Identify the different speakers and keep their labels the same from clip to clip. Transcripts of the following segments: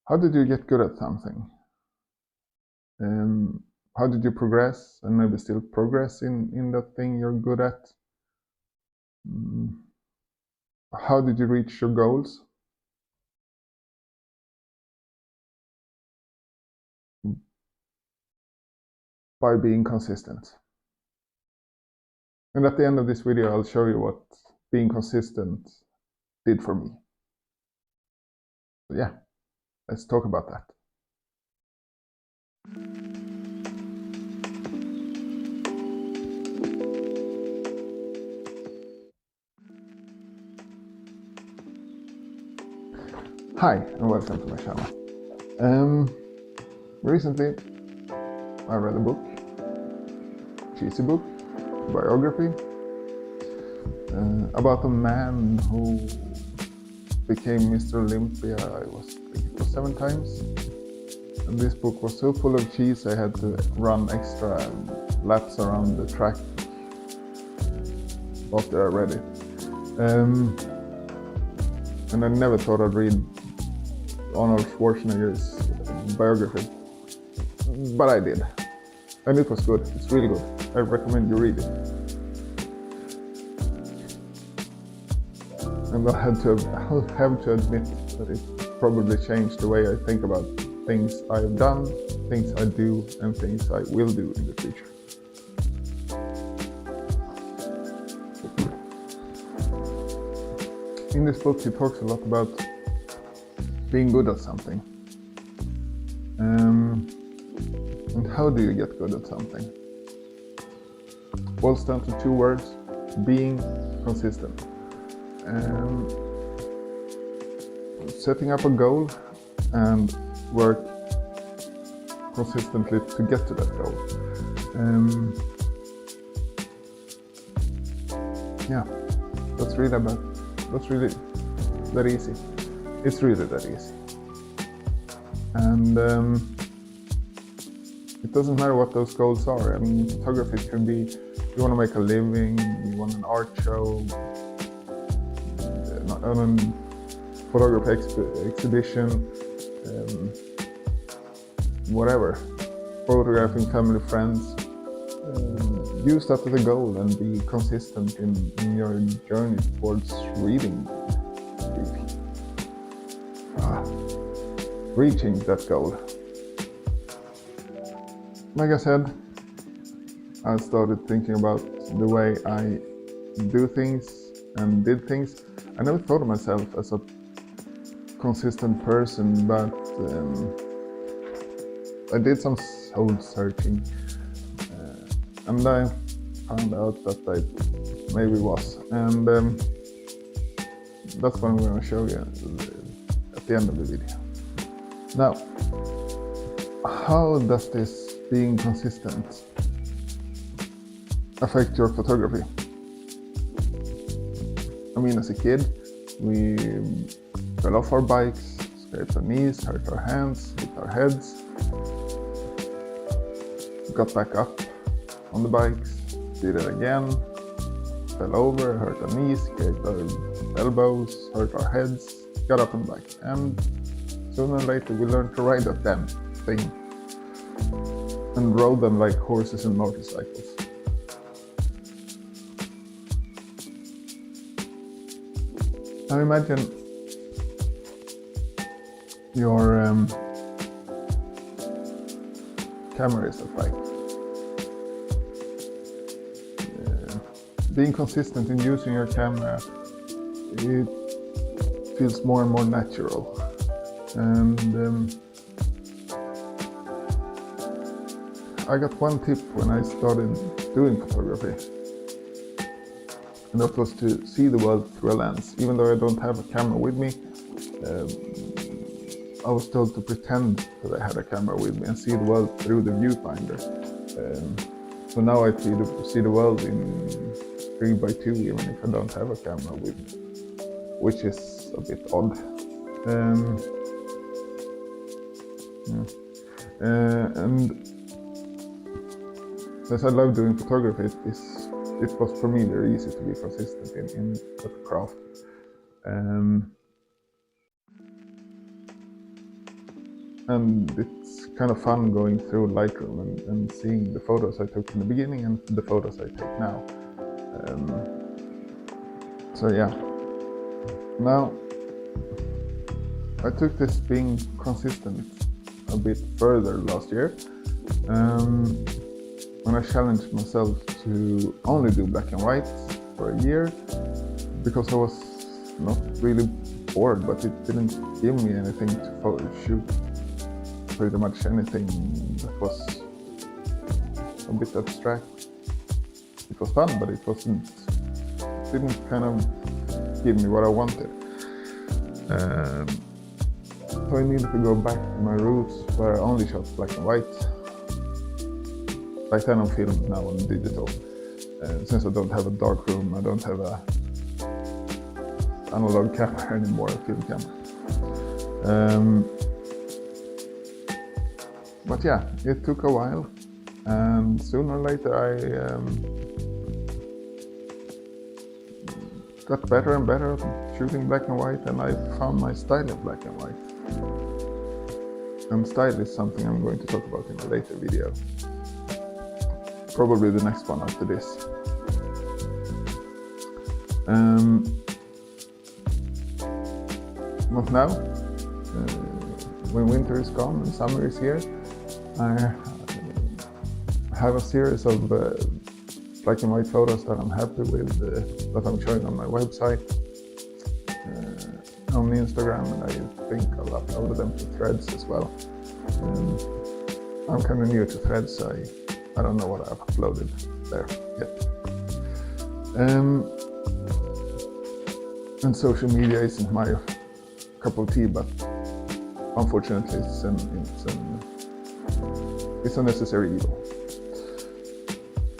Speaker 1: How did you get good at something? How did you progress and maybe still progress in that thing you're good at? How did you reach your goals? By being consistent. And at the end of this video, I'll show you what being consistent did for me. So yeah, let's talk about that. Hi, and welcome to my channel. Recently, I read a book, cheesy book, biography, about a man who became Mr. Olympia, I think it was 7 times. And this book was so full of cheese I had to run extra laps around the track after I read it. And I never thought I'd read Arnold Schwarzenegger's biography, but I did. And it was good, it's really good. I recommend you read it. And I'll have to admit that it probably changed the way I think about things I've done, things I do, and things I will do in the future. In this book, he talks a lot about being good at something. And how do you get good at something? Boils down to 2 words: being consistent. Setting up a goal and work consistently to get to that goal. Yeah, that's really that easy. It's really that easy. And it doesn't matter what those goals are. I mean, photography can be, you want to make a living, you want an art show, a photography exhibition, whatever, photographing family, friends. Use that as a goal and be consistent in your journey towards reading. Reaching that goal. Like I said, I started thinking about the way I do things and did things. I never thought of myself as a consistent person, but I did some soul searching, and I found out that I maybe was. And that's what I'm going to show you at the end of the video. Now, how does this being consistent affect your photography? I mean, as a kid, we fell off our bikes, scraped our knees, hurt our hands, hit our heads, got back up on the bikes, did it again, fell over, hurt our knees, scraped our elbows, hurt our heads, got up on the bike, and sooner or later we learned to ride that damn thing and rode them like horses and motorcycles. Now imagine your camera is a bike. Being consistent in using your camera, it feels more and more natural. And I got one tip when I started doing photography, and that was to see the world through a lens. Even though I don't have a camera with me, I was told to pretend that I had a camera with me and see the world through the viewfinder. So now I see the world in 3x2 even if I don't have a camera with me, which is a bit odd. And since I love doing photography, it was for me very easy to be consistent in that craft. and it's kind of fun going through Lightroom and seeing the photos I took in the beginning and the photos I take now. So yeah, now I took this being consistent a bit further last year, when I challenged myself to only do black and white for a year, because I was not really bored, but it didn't give me anything to shoot. Pretty much anything that was a bit abstract. It was fun, but it didn't kind of give me what I wanted. So I needed to go back to my roots, where I only shot black and white. Back then on film, now on digital. Since I don't have a dark room, I don't have a analog camera anymore, a film camera. But yeah, it took a while, and sooner or later I got better and better at shooting black and white, and I found my style in black and white. And style is something I'm going to talk about in a later video. Probably the next one after this. But now, when winter is gone and summer is here, I have a series of black and white photos that I'm happy with, that I'm showing on my website, on Instagram, and I think I'll upload them to Threads as well. I'm kind of new to Threads, so I don't know what I've uploaded there yet. And social media isn't my cup of tea, but unfortunately it's a necessary evil.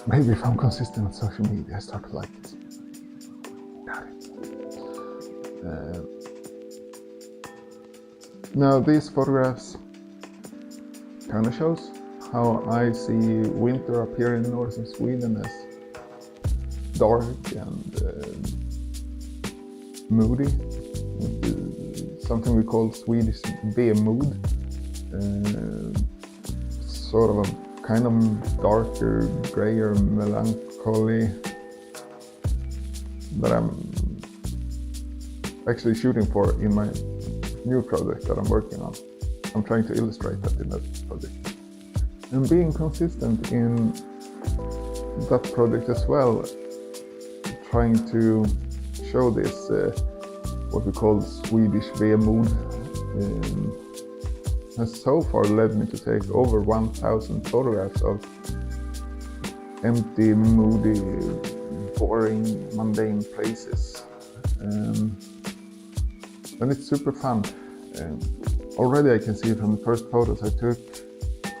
Speaker 1: Maybe if I'm consistent with social media, I start to like it. Now these photographs kind of shows how I see winter up here in northern Sweden as dark and moody. Something we call Swedish vemod. Sort of a kind of darker, grayer melancholy that I'm actually shooting for in my new project that I'm working on. I'm trying to illustrate that in that project. And being consistent in that project as well, trying to show this, what we call Swedish vemod, has so far led me to take over 1,000 photographs of empty, moody, boring, mundane places. And it's super fun. Already I can see from the first photos I took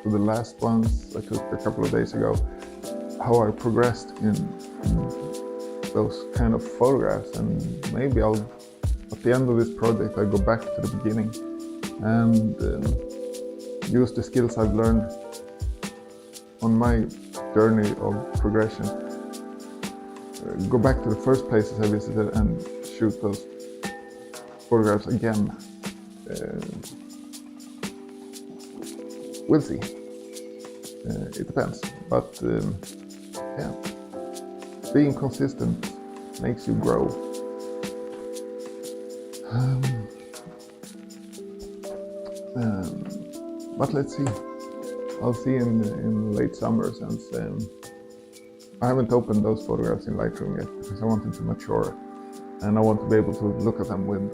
Speaker 1: to the last ones I took a couple of days ago, how I progressed in those kind of photographs. And maybe at the end of this project, I go back to the beginning and use the skills I've learned on my journey of progression. Go back to the first places I visited and shoot those photographs again. We'll see. It depends, but yeah, being consistent makes you grow. But let's see. I'll see in late summer, since I haven't opened those photographs in Lightroom yet, because I want them to mature, and I want to be able to look at them with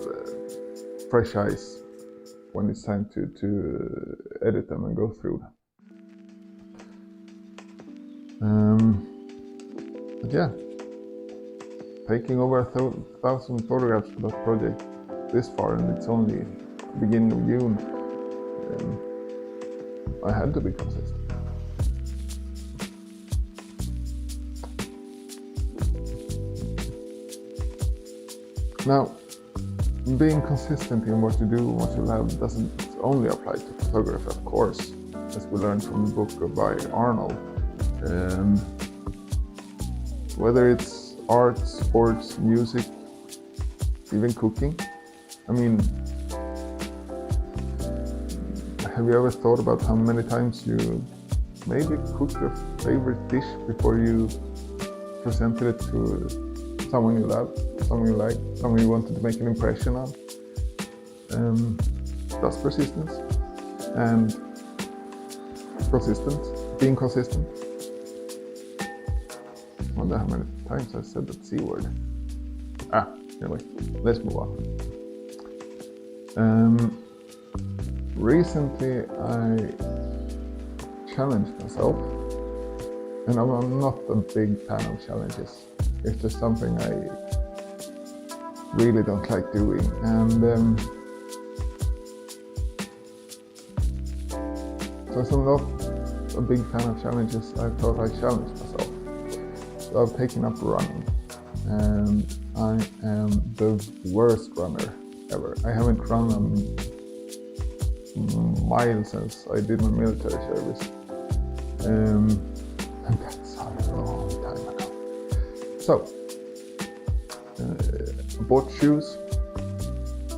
Speaker 1: fresh eyes when it's time to edit them and go through them. But yeah, taking over 1,000 photographs for that project this far, and it's only beginning of June. I had to be consistent. Now, being consistent in what you do, what you love, doesn't only apply to photography, of course, as we learned from the book by Arnold. Whether it's art, sports, music, even cooking. I mean, have you ever thought about how many times you maybe cooked your favorite dish before you presented it to someone you love, someone you like, someone you wanted to make an impression on? That's persistence and being consistent. I wonder how many times I said that C word. Anyway, let's move on. Recently I challenged myself, and I'm not a big fan of challenges. It's just something I really don't like doing, and since I'm not a big fan of challenges, I thought I'd challenge myself. So I've taken up running, and I am the worst runner ever. I haven't run a mile since I did my military service, and that's a long time ago. So I bought shoes,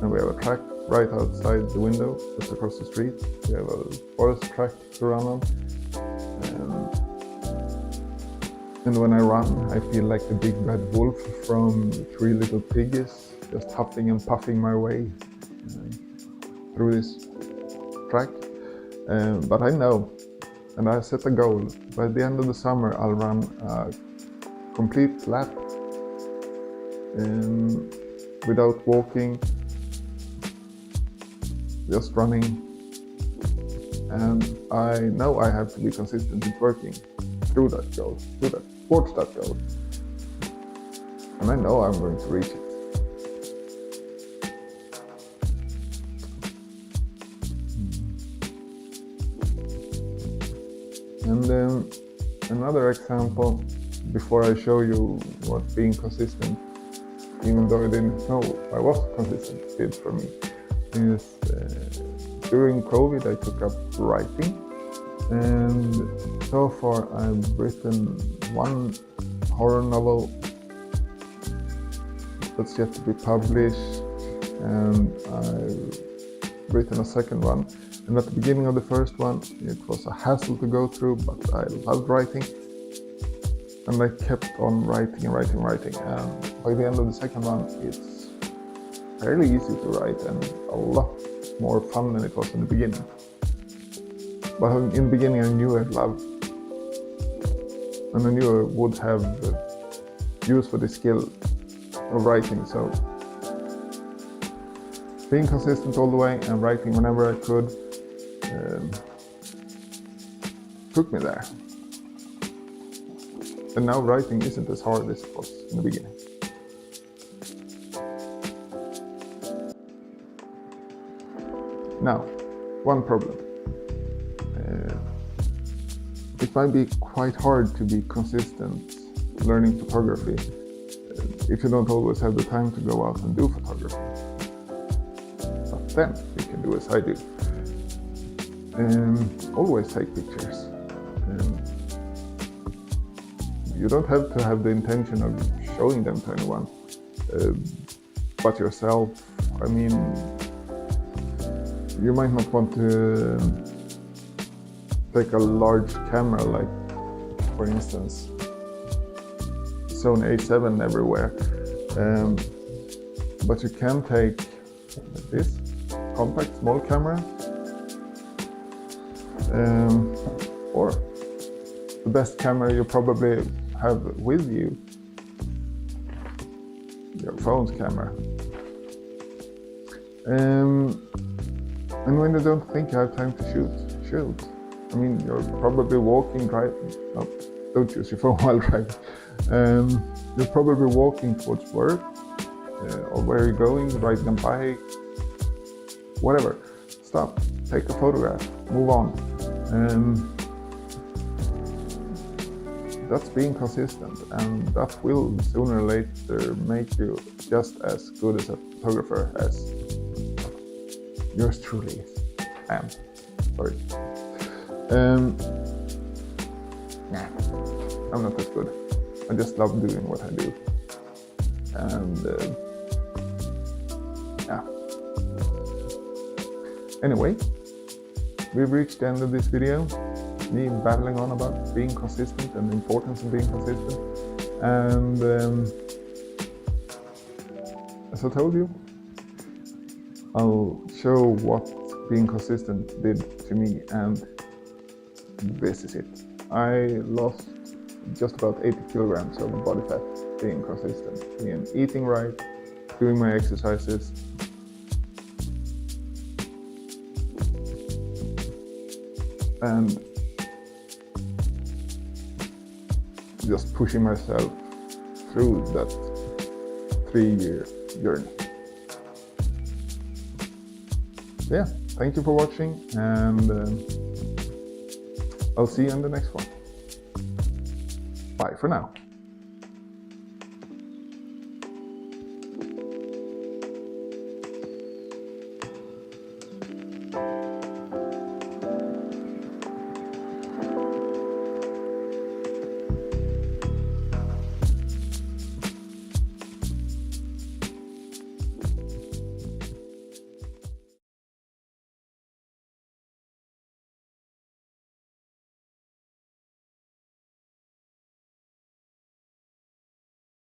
Speaker 1: and we have a track right outside the window, just across the street. We have a forest track to run on, and when I run, I feel like the big bad wolf from Three Little Piggies, just huffing and puffing my way through this track. But I know, and I set a goal. By the end of the summer, I'll run a complete lap without walking, just running. And I know I have to be consistent with working through that goal, towards that goal. And I know I'm going to reach it. And then another example, before I show you what being consistent, even though I didn't know I was consistent, did for me, is during COVID I took up writing, and so far I've written one horror novel that's yet to be published, and I've written a second one. And at the beginning of the first one, it was a hassle to go through, but I loved writing. And I kept on writing. And by the end of the second one, it's fairly easy to write and a lot more fun than it was in the beginning. But in the beginning, I knew I'd love, and I knew I would have use for the skill of writing. So being consistent all the way and writing whenever I could took me there. And now writing isn't as hard as it was in the beginning. Now, one problem. It might be quite hard to be consistent learning photography if you don't always have the time to go out and do photography. But then you can do as I do. Always take pictures. You don't have to have the intention of showing them to anyone, but yourself. I mean, you might not want to take a large camera, like, for instance, Sony A7 everywhere, but you can take this compact small camera, or the best camera you probably have with you, your phone's camera. And when you don't think you have time to shoot. I mean, you're probably walking, driving. No, don't use your phone while driving. You're probably walking towards work, or where you're going, riding a bike, whatever. Stop, take a photograph, move on. That's being consistent, and that will sooner or later make you just as good as a photographer as yours truly is. Sorry. Nah, I'm not that good. I just love doing what I do. And yeah. Anyway, we've reached the end of this video. Me babbling on about being consistent and the importance of being consistent. And as I told you, I'll show what being consistent did to me, and this is it. I lost just about 80 kilograms of body fat being consistent, in eating right, doing my exercises, and just pushing myself through that 3-year journey. So yeah, thank you for watching, and I'll see you in the next one. Bye for now.